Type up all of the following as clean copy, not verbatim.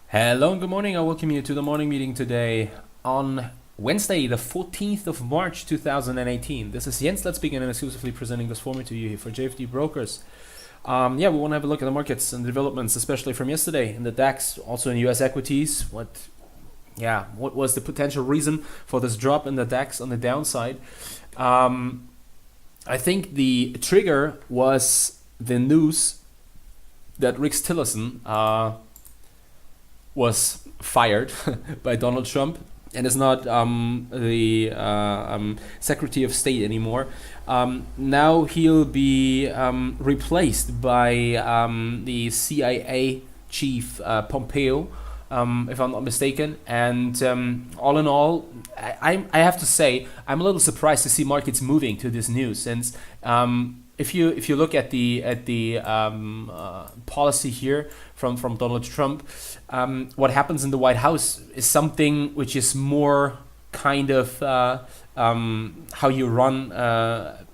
Hello and good morning. I welcome you to the morning meeting today on Wednesday, the 14th of March 2018. This is Jens Klatt speaking and exclusively presenting this format to you here for JFD Brokers. We want to have a look at the markets and developments, especially from yesterday in the DAX, also in US equities. What was the potential reason for this drop in the DAX on the downside? I think the trigger was the news that Rex Tillerson was fired by Donald Trump and is not the Secretary of State anymore. Now he'll be replaced by the CIA chief Pompeo, if I'm not mistaken. And all in all, I have to say I'm a little surprised to see markets moving to this news, since if you look at the policy here from Donald Trump, what happens in the White House is something which is more kind of how you run a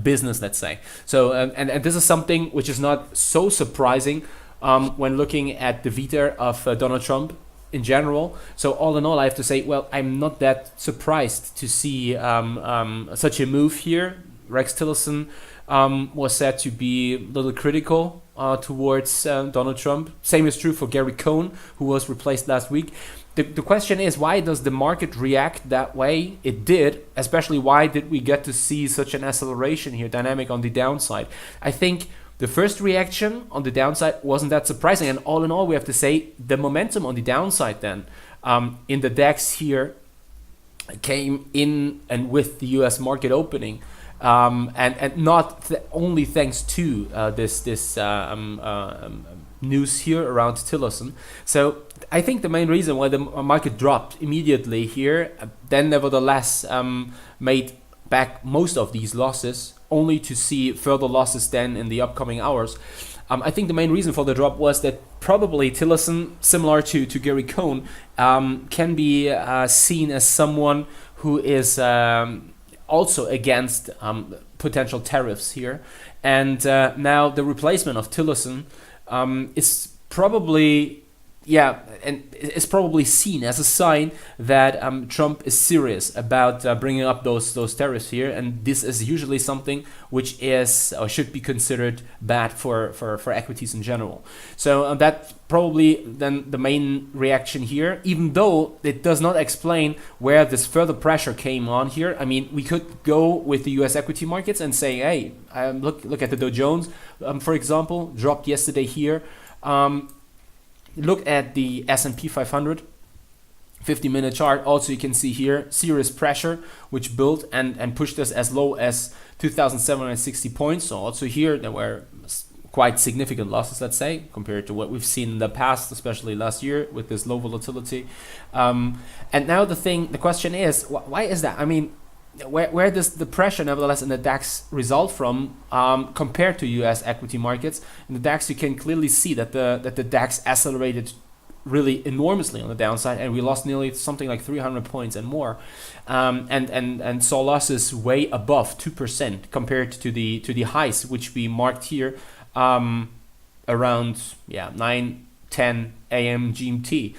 business, let's say. So and this is something which is not so surprising when looking at the veto of Donald Trump in general. So all in all, I have to say, well, I'm not that surprised to see such a move here. Rex Tillerson was said to be a little critical towards Donald Trump. Same is true for Gary Cohn, who was replaced last week. The question is, why does the market react that way? It did, especially why did we get to see such an acceleration here, dynamic on the downside? I think the first reaction on the downside wasn't that surprising, and all in all, we have to say the momentum on the downside then in the DAX here came in and with the US market opening. And not only thanks to this news here around Tillerson. So I think the main reason why the market dropped immediately here, then nevertheless made back most of these losses, only to see further losses then in the upcoming hours. I think the main reason for the drop was that probably Tillerson, similar to Gary Cohn, can be seen as someone who is also against potential tariffs here. And now the replacement of Tillerson is probably seen as a sign that Trump is serious about bringing up those tariffs here, and this is usually something which is or should be considered bad for equities in general. So that's probably then the main reaction here, even though it does not explain where this further pressure came on here. I mean, we could go with the US equity markets and say, hey, look at the Dow Jones, for example, dropped yesterday here. Look at the S&P 500 50-minute chart. Also, you can see here serious pressure which built and pushed us as low as 2,760 points. So also here there were quite significant losses, let's say, compared to what we've seen in the past, especially last year with this low volatility. And now the question is, why is that? I mean, where does the pressure nevertheless in the DAX result from compared to US equity markets? In the DAX, you can clearly see that the DAX accelerated really enormously on the downside, and we lost nearly something like 300 points and more, and saw losses way above 2% compared to the highs which we marked here around 9-10 a.m. GMT.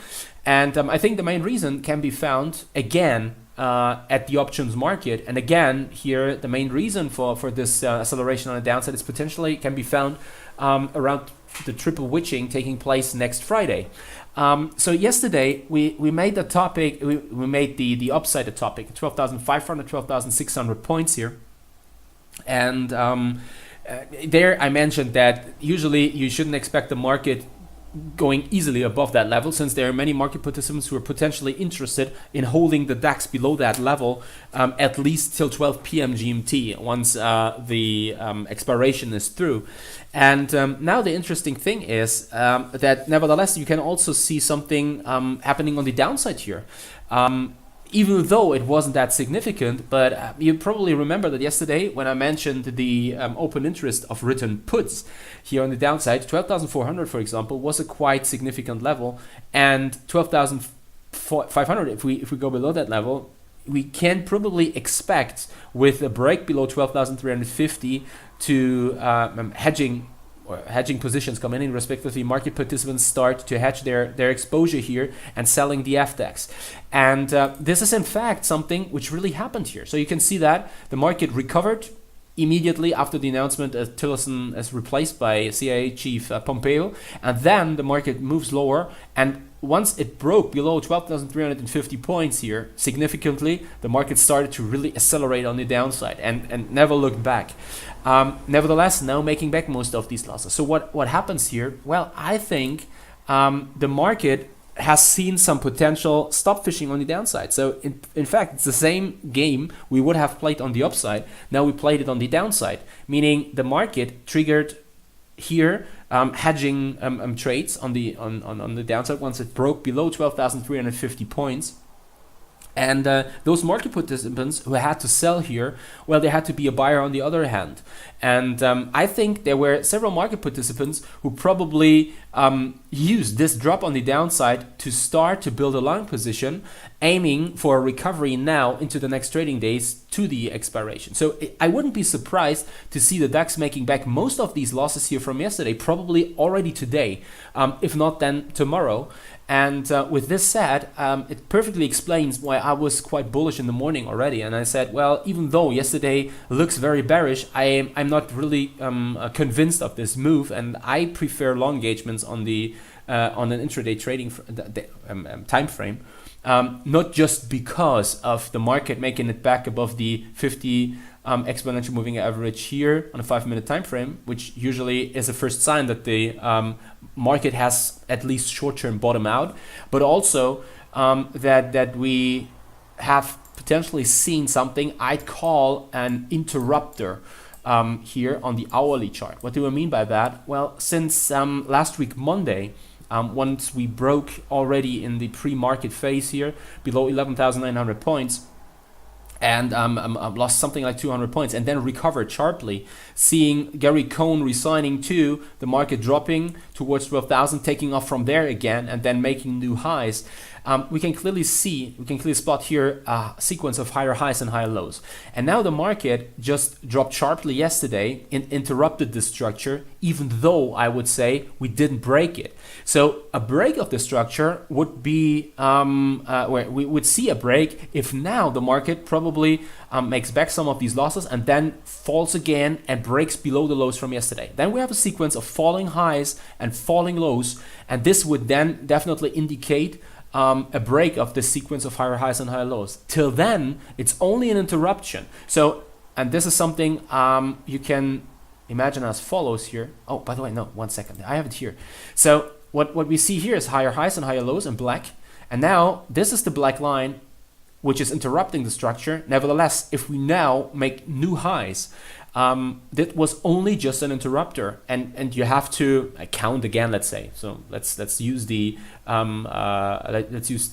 And I think the main reason can be found again at the options market. And again, here, the main reason for this acceleration on the downside is potentially can be found around the triple witching taking place next Friday. So yesterday, we made the topic, we made the upside a topic, 12,500, 12,600 points here. And there I mentioned that usually you shouldn't expect the market going easily above that level, since there are many market participants who are potentially interested in holding the DAX below that level at least till 12 p.m. GMT once the expiration is through. And now the interesting thing is that nevertheless you can also see something happening on the downside here. Even though it wasn't that significant, but you probably remember that yesterday when I mentioned the open interest of written puts here on the downside, 12,400, for example, was a quite significant level, and 12,500, if we go below that level, we can probably expect with a break below 12,350 to hedging or hedging positions coming in, respectively, market participants start to hedge their exposure here and selling the FDAX. And this is in fact something which really happened here. So you can see that the market recovered immediately after the announcement as Tillerson is replaced by CIA Chief Pompeo, and then the market moves lower, and once it broke below 12,350 points here significantly, the market started to really accelerate on the downside and never looked back. Nevertheless, now making back most of these losses. So what happens here? Well, I think the market has seen some potential stop fishing on the downside. So in fact, it's the same game we would have played on the upside. Now we played it on the downside, meaning the market triggered here hedging trades on the downside once it broke below 12,350 points. And those market participants who had to sell here, well, they had to be a buyer on the other hand. And I think there were several market participants who probably used this drop on the downside to start to build a long position, aiming for a recovery now into the next trading days to the expiration. So I wouldn't be surprised to see the DAX making back most of these losses here from yesterday, probably already today, if not then tomorrow. And with this said, it perfectly explains why I was quite bullish in the morning already. And I said, well, even though yesterday looks very bearish, I'm not really convinced of this move, and I prefer long engagements on an intraday trading time frame. Not just because of the market making it back above the 50 exponential moving average here on a 5-minute time frame, which usually is a first sign that the market has at least short-term bottom out, but also that we have potentially seen something I'd call an interrupter here on the hourly chart. What do I mean by that? Well, since last week Monday, once we broke already in the pre-market phase here below 11,900 points, and lost something like 200 points and then recovered sharply, seeing Gary Cohn resigning too, the market dropping towards 12,000, taking off from there again and then making new highs. We can clearly spot here a sequence of higher highs and higher lows. And now the market just dropped sharply yesterday and interrupted the structure, even though I would say we didn't break it. So a break of the structure would be where we would see a break if now the market probably makes back some of these losses and then falls again and breaks below the lows from yesterday. Then we have a sequence of falling highs and falling lows, and this would then definitely indicate a break of the sequence of higher highs and higher lows. Till then, it's only an interruption. So, and this is something you can imagine as follows here. Oh, by the way, no, 1 second. I have it here. So what we see here is higher highs and higher lows in black. And now this is the black line, which is interrupting the structure. Nevertheless, if we now make new highs, that was only just an interrupter, and you have to count again. Let's say so. Let's use the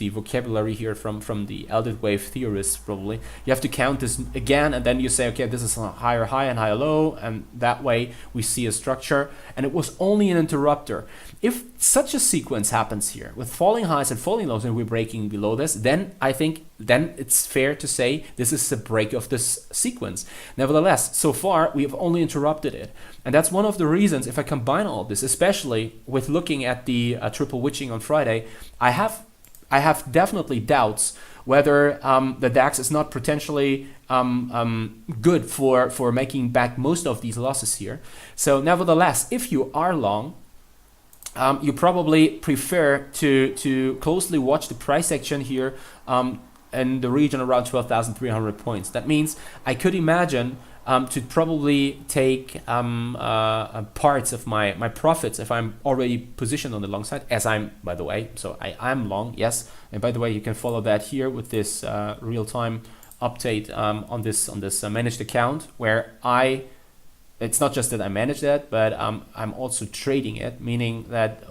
vocabulary here from the Eldred wave theorists. Probably you have to count this again, and then you say, okay, this is a higher high and higher low, and that way we see a structure. And it was only an interrupter. If such a sequence happens here with falling highs and falling lows, and we're breaking below this, then I think then it's fair to say this is a break of this sequence. Nevertheless, so far we have only interrupted it, and that's one of the reasons. If I combine all this, especially with looking at the triple witching on Friday, I have definitely doubts whether the DAX is not potentially good for making back most of these losses here. So nevertheless, if you are long, you probably prefer to closely watch the price action here in the region around 12,300 points. That means I could imagine to probably take parts of my profits if I'm already positioned on the long side, as I'm, by the way. So I am long, yes. And by the way, you can follow that here with this real-time update on this managed account, where it's not just that I manage that, but I'm also trading it, meaning that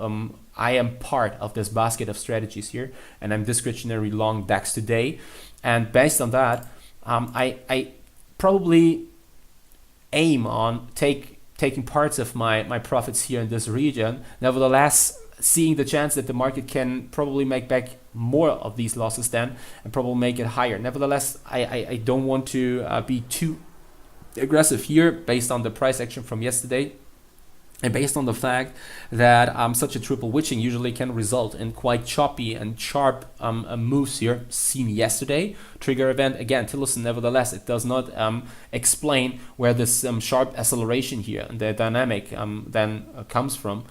I am part of this basket of strategies here, and I'm discretionary long DAX today. And based on that, I probably aim on taking parts of my profits here in this region. Nevertheless, seeing the chance that the market can probably make back more of these losses then, and probably make it higher. Nevertheless, I don't want to be too aggressive here based on the price action from yesterday. And based on the fact that such a triple witching usually can result in quite choppy and sharp moves here, seen yesterday, trigger event, again, Tillerson, nevertheless, it does not explain where this sharp acceleration here and the dynamic then comes from.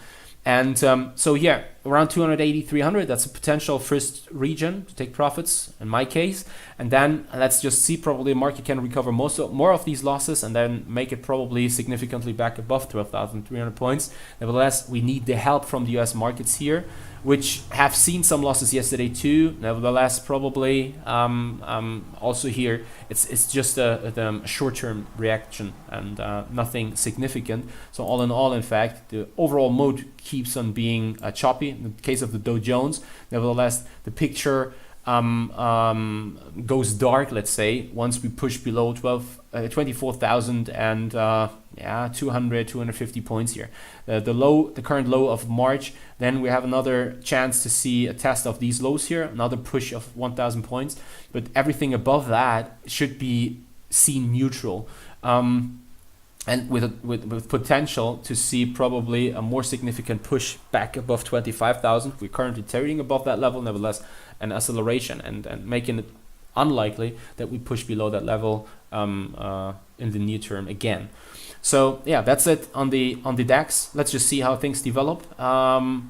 And so yeah, around 280, 300, that's a potential first region to take profits in my case. And then let's just see, probably the market can recover more of these losses and then make it probably significantly back above 12,300 points. Nevertheless, we need the help from the US markets here, which have seen some losses yesterday too. Nevertheless, probably also here, it's just a short-term reaction and nothing significant. So all in all, in fact, the overall mood keeps on being choppy. In the case of the Dow Jones, nevertheless, the picture goes dark, let's say, once we push below 24,000 and 200, 250 points here. The current low of March, then we have another chance to see a test of these lows here, another push of 1,000 points, but everything above that should be seen neutral. And with potential to see probably a more significant push back above 25,000. We're currently trading above that level, nevertheless, an acceleration and making it unlikely that we push below that level in the near term again. So yeah, that's it on the DAX. Let's just see how things develop.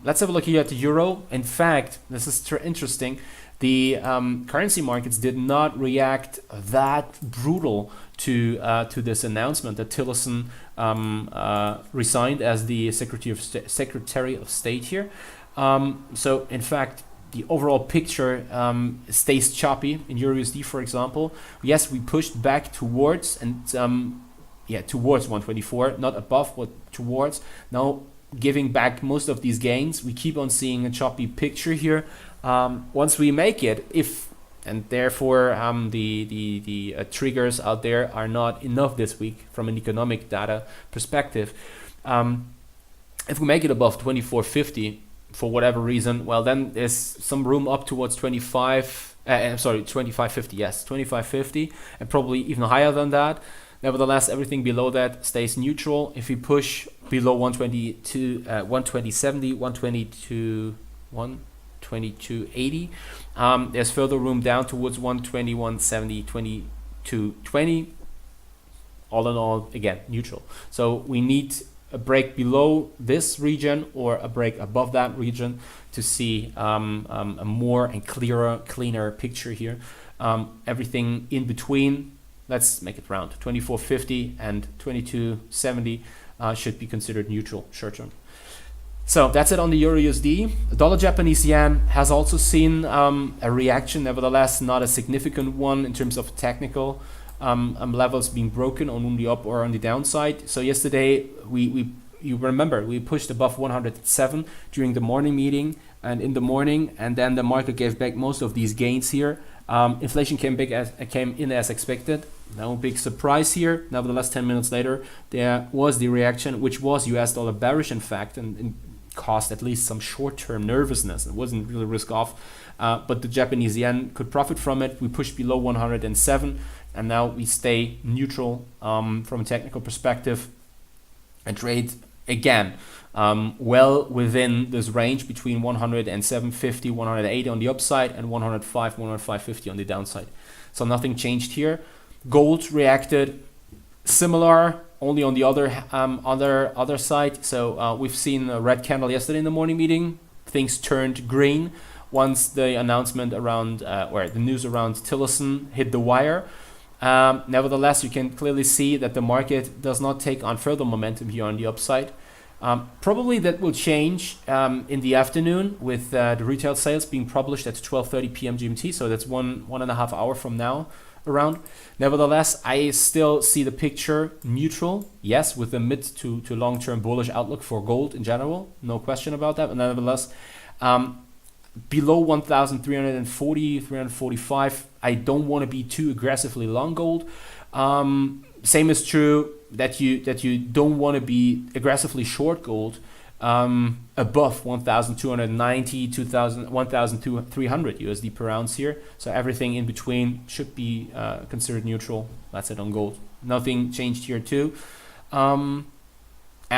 Let's have a look here at the euro. In fact, this is interesting. The currency markets did not react that brutal to this announcement that Tillerson resigned as the Secretary of State here. So in fact, the overall picture stays choppy in EURUSD, for example. Yes, we pushed back towards towards 124, not above, but towards. Now giving back most of these gains, we keep on seeing a choppy picture here. Once we make it, and therefore the triggers out there are not enough this week from an economic data perspective. If we make it above 2450 for whatever reason, well, then there's some room up towards 2550, yes, 2550, and probably even higher than that. Nevertheless, everything below that stays neutral. If we push below 122, 120.70, 122.80, there's further room down towards 121.70, 22.20. All in all, again, neutral. So we need a break below this region or a break above that region to see a more and cleaner picture here. Everything in between, let's make it round, 2450 and 2270 should be considered neutral short term. So that's it on the Euro USD. Dollar Japanese yen has also seen a reaction, nevertheless not a significant one in terms of technical levels being broken on the up or on the downside. So yesterday you remember we pushed above 107 during the morning meeting and in the morning, and then the market gave back most of these gains here. Inflation came in as expected. No big surprise here. Nevertheless, 10 minutes later, there was the reaction, which was US dollar bearish, in fact, and caused at least some short-term nervousness. It wasn't really risk off, but the Japanese yen could profit from it. We pushed below 107, and now we stay neutral from a technical perspective and trade again well within this range between 107.50, 108 on the upside, and 105, 105.50 on the downside. So nothing changed here. Gold reacted similar, only on the other side. So we've seen a red candle yesterday in the morning meeting. Things turned green once the announcement around or the news around Tillerson hit the wire. Nevertheless, you can clearly see that the market does not take on further momentum here on the upside. Probably that will change in the afternoon with the retail sales being published at 12:30 p.m. GMT. So that's one and a half hour from now around. Nevertheless, I still see the picture neutral. Yes, with a mid to long-term bullish outlook for gold in general. No question about that. But nevertheless, below 1,340, 345, I don't want to be too aggressively long gold. Same is true that you don't want to be aggressively short gold above 1,290, 1,300 USD per ounce here. So everything in between should be considered neutral. That's it on gold. Nothing changed here too. And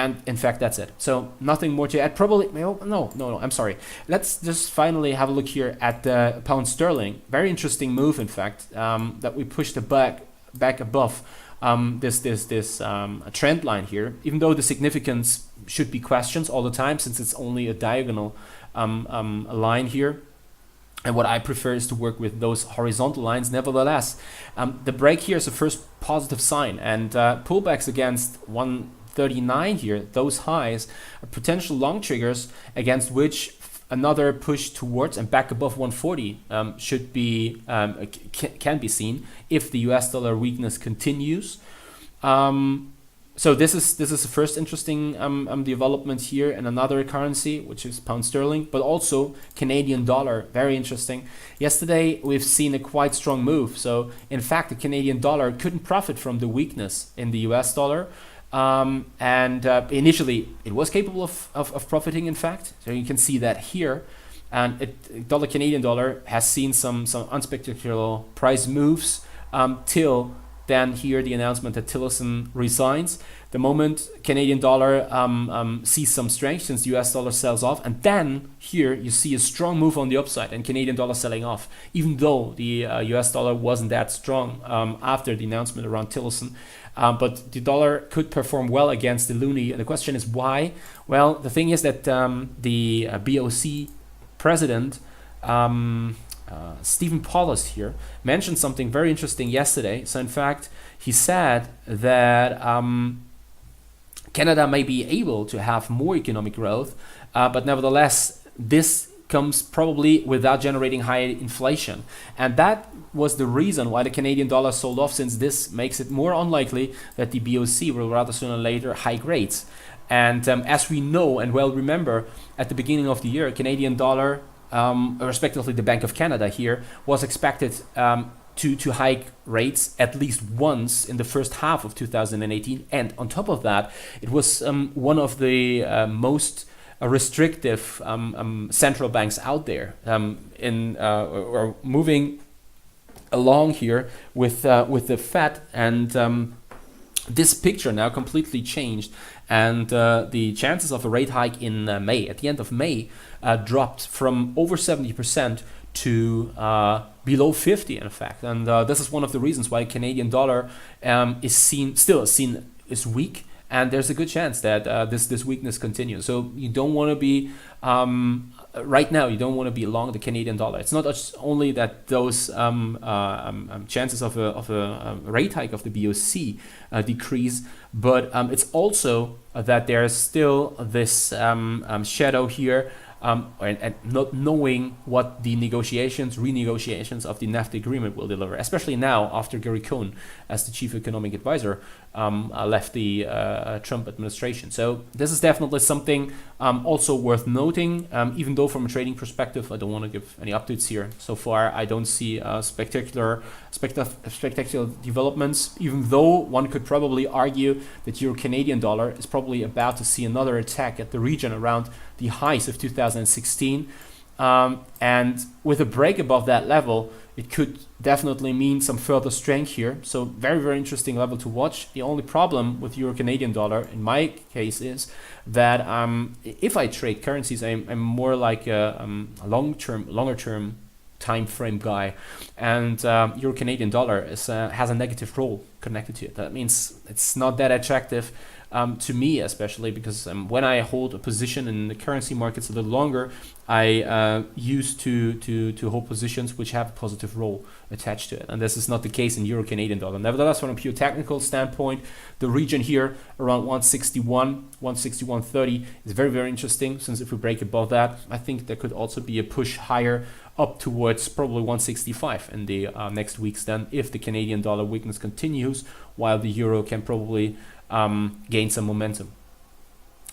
And in fact, that's it. So nothing more to add. Probably, no, I'm sorry. Let's just finally have a look here at the pound sterling. Very interesting move, in fact, that we pushed the back above this trend line here, even though the significance should be questioned all the time since it's only a diagonal line here. And what I prefer is to work with those horizontal lines. Nevertheless, the break here is the first positive sign, and pullbacks against 139 here, those highs are potential long triggers against which another push towards and back above 140 should be can be seen if the US dollar weakness continues. So this is the first interesting development here, and another currency, which is pound sterling, but also Canadian dollar. Very interesting. Yesterday we've seen a quite strong move. So in fact, the Canadian dollar couldn't profit from the weakness in the US dollar. Initially it was capable of profiting, in fact. So you can see that here. And Canadian dollar has seen some unspectacular price moves till then here the announcement that Tillerson resigns. The moment Canadian dollar sees some strength since the US dollar sells off, and then here you see a strong move on the upside and Canadian dollar selling off, even though the US dollar wasn't that strong after the announcement around Tillerson. But the dollar could perform well against the loonie, and the question is why? Well, the thing is that the BOC president Stephen Paulus here mentioned something very interesting yesterday. So in fact, he said that Canada may be able to have more economic growth, but nevertheless, this comes probably without generating high inflation. And that was the reason why the Canadian dollar sold off, since this makes it more unlikely that the BOC will rather sooner or later hike rates. And as we know and well remember, at the beginning of the year, Canadian dollar, respectively the Bank of Canada here, was expected to hike rates at least once in the first half of 2018. And on top of that, it was one of the most restrictive central banks out there or moving along here with the Fed. And this picture now completely changed, and the chances of a rate hike in May, at the end of May, dropped from over 70% to below 50, in fact. And this is one of the reasons why Canadian dollar is seen as weak, and there's a good chance that this weakness continues. So you don't want to be right now. You don't want to be long the Canadian dollar. It's not only that those chances of a rate hike of the BOC decrease, but it's also that there's still this shadow here. And not knowing what the renegotiations of the NAFTA agreement will deliver, especially now after Gary Cohn, as the chief economic advisor, left the Trump administration. So this is definitely something also worth noting, even though from a trading perspective, I don't want to give any updates here. So far, I don't see spectacular developments, even though one could probably argue that Euro-Canadian dollar is probably about to see another attack at the region around the highs of 2016. And with a break above that level, it could definitely mean some further strength here. So very, very interesting level to watch. The only problem with Euro-Canadian dollar, in my case, is that if I trade currencies, I'm more like a longer term time frame guy, and Euro-Canadian dollar has a negative role connected to it. That means it's not that attractive to me, especially because when I hold a position in the currency markets a little longer, I used to hold positions which have a positive role attached to it, and this is not the case in Euro-Canadian dollar. Nevertheless, from a pure technical standpoint, the region here around 161.30 is very, very interesting, since if we break above that, I think there could also be a push higher up towards probably 165 in the next weeks then, if the Canadian dollar weakness continues, while the euro can probably gain some momentum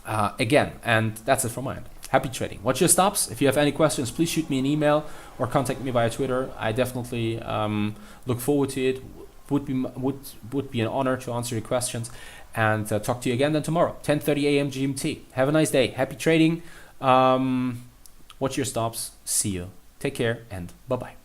again. And that's it from my end. Happy trading. Watch your stops. If you have any questions, please shoot me an email or contact me via Twitter. I definitely look forward to it. Would be an honor to answer your questions, and talk to you again then tomorrow, 10:30 a.m. GMT. Have a nice day. Happy trading. Watch your stops. See you. Take care, and bye-bye.